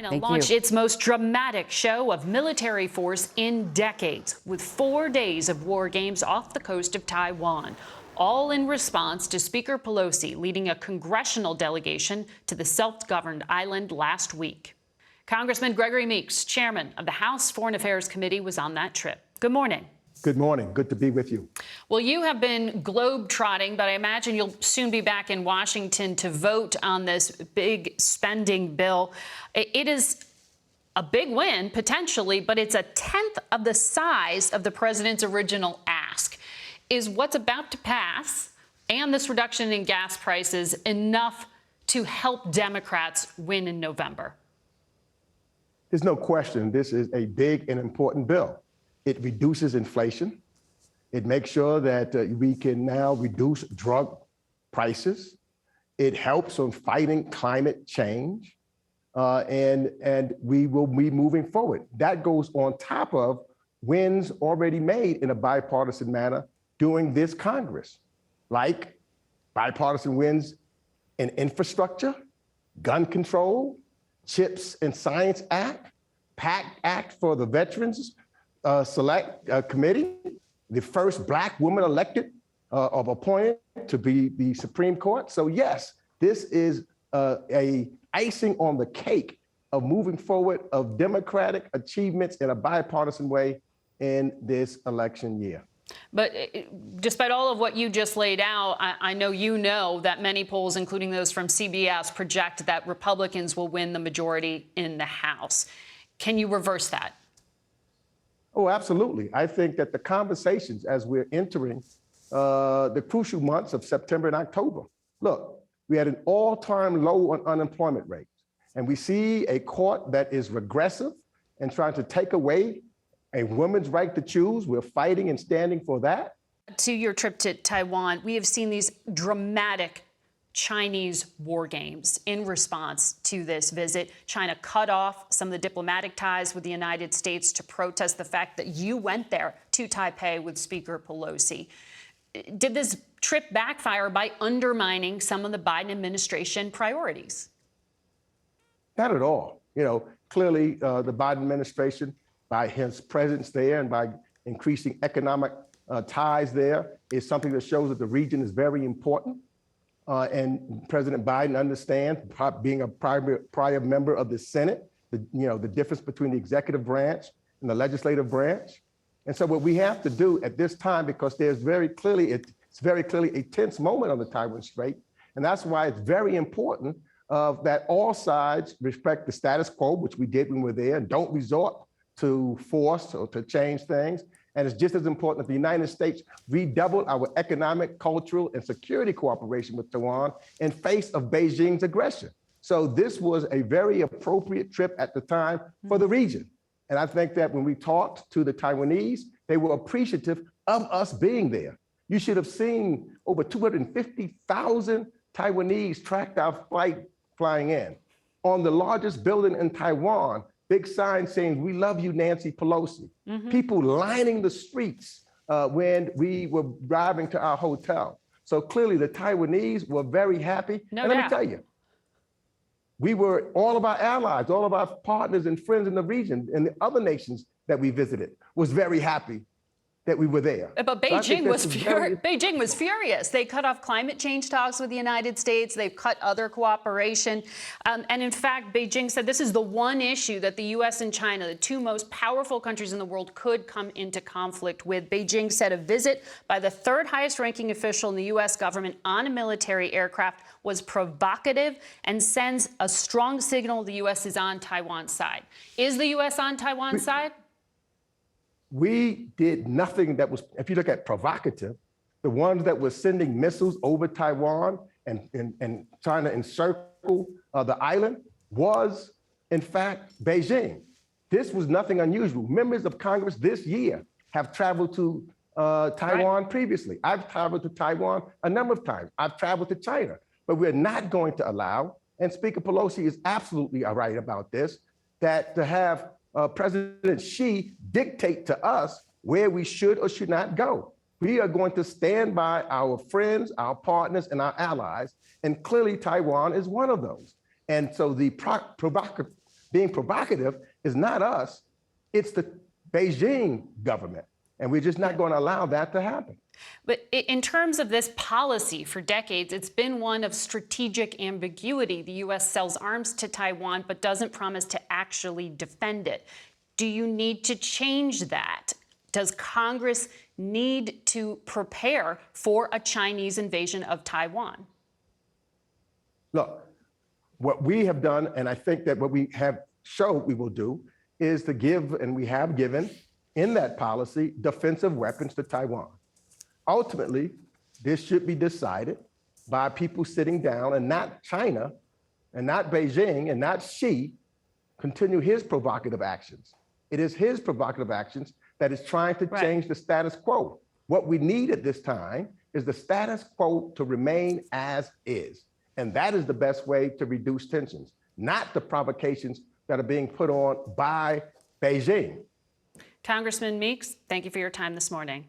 China launched its most dramatic show of military force in decades, with 4 days of war games off the coast of Taiwan, all in response to Speaker Pelosi leading a congressional delegation to the self-governed island last week. Congressman Gregory Meeks, chairman of the House Foreign Affairs Committee, was on that trip. Good morning. Good morning. Good to be with you. Well, you have been globe-trotting, but I imagine you'll soon be back in Washington to vote on this big spending bill. It is a big win, potentially, but it's a tenth of the size of the president's original ask. Is what's about to pass and this reduction in gas prices enough to help Democrats win in November? There's no question this is a big and important bill. It reduces inflation. It makes sure that we can now reduce drug prices. It helps on fighting climate change. And we will be moving forward. That goes on top of wins already made in a bipartisan manner during this Congress, like bipartisan wins in infrastructure, gun control, CHIPS and Science Act, PACT Act for the Veterans Select Committee, the first Black woman elected or appointed to be the Supreme Court. So yes, this is a icing on the cake of moving forward of Democratic achievements in a bipartisan way in this election year. But despite all of what you just laid out, I know you know that many polls, including those from CBS, project that Republicans will win the majority in the House. Can you reverse that? Oh, absolutely. I think that the conversations as we're entering the crucial months of September and October, look, we had an all-time low on unemployment rate, and we see a court that is regressive and trying to take away a woman's right to choose. We're fighting and standing for that. To your trip to Taiwan, we have seen these dramatic Chinese war games in response to this visit. China cut off some of the diplomatic ties with the United States to protest the fact that you went there to Taipei with Speaker Pelosi. Did this trip backfire by undermining some of the Biden administration priorities? Not at all. You know, clearly the Biden administration, by his presence there and by increasing economic ties there, is something that shows that the region is very important. And President Biden understands, being a prior member of the Senate, the difference between the executive branch and the legislative branch. And so what we have to do at this time, because it's very clearly a tense moment on the Taiwan Strait, and that's why it's very important that all sides respect the status quo, which we did when we were there, and don't resort to force or to change things. And it's just as important that the United States redouble our economic, cultural, and security cooperation with Taiwan in face of Beijing's aggression. So this was a very appropriate trip at the time for the region. And I think that when we talked to the Taiwanese, they were appreciative of us being there. You should have seen over 250,000 Taiwanese tracked our flight flying in. On the largest building in Taiwan, big sign saying, "We love you, Nancy Pelosi." People lining the streets when we were driving to our hotel. So clearly the Taiwanese were very happy. No and doubt. let me tell you, all of our allies, all of our partners and friends in the region and the other nations that we visited was very happy that we were there. But Beijing was furious. They cut off climate change talks with the United States. They've cut other cooperation. And in fact, Beijing said this is the one issue that the U.S. and China, the two most powerful countries in the world, could come into conflict with. Beijing said a visit by the third highest ranking official in the U.S. government on a military aircraft was provocative and sends a strong signal the U.S. is on Taiwan's side. Is the U.S. on Taiwan's side? We did nothing that was, if you look at provocative, the ones that were sending missiles over Taiwan and trying to encircle the island was, in fact, Beijing. This was nothing unusual. Members of Congress this year have traveled to Taiwan previously. I've traveled to Taiwan a number of times. I've traveled to China, but we're not going to allow, and Speaker Pelosi is absolutely right about this, that to have President Xi dictate to us where we should or should not go. We are going to stand by our friends, our partners, and our allies, and clearly Taiwan is one of those. And so the being provocative is not us, it's the Beijing government. And we're just not going to allow that to happen. But in terms of this policy for decades, it's been one of strategic ambiguity. The U.S. sells arms to Taiwan, but doesn't promise to actually defend it. Do you need to change that? Does Congress need to prepare for a Chinese invasion of Taiwan? Look, what we have done, and I think that what we have showed we will do, is to give, and we have given in that policy, defensive weapons to Taiwan. Ultimately, this should be decided by people sitting down, and not China, and not Beijing, and not Xi continue his provocative actions. It is his provocative actions that is trying to change the status quo. What we need at this time is the status quo to remain as is. And that is the best way to reduce tensions, not the provocations that are being put on by Beijing. Congressman Meeks, thank you for your time this morning.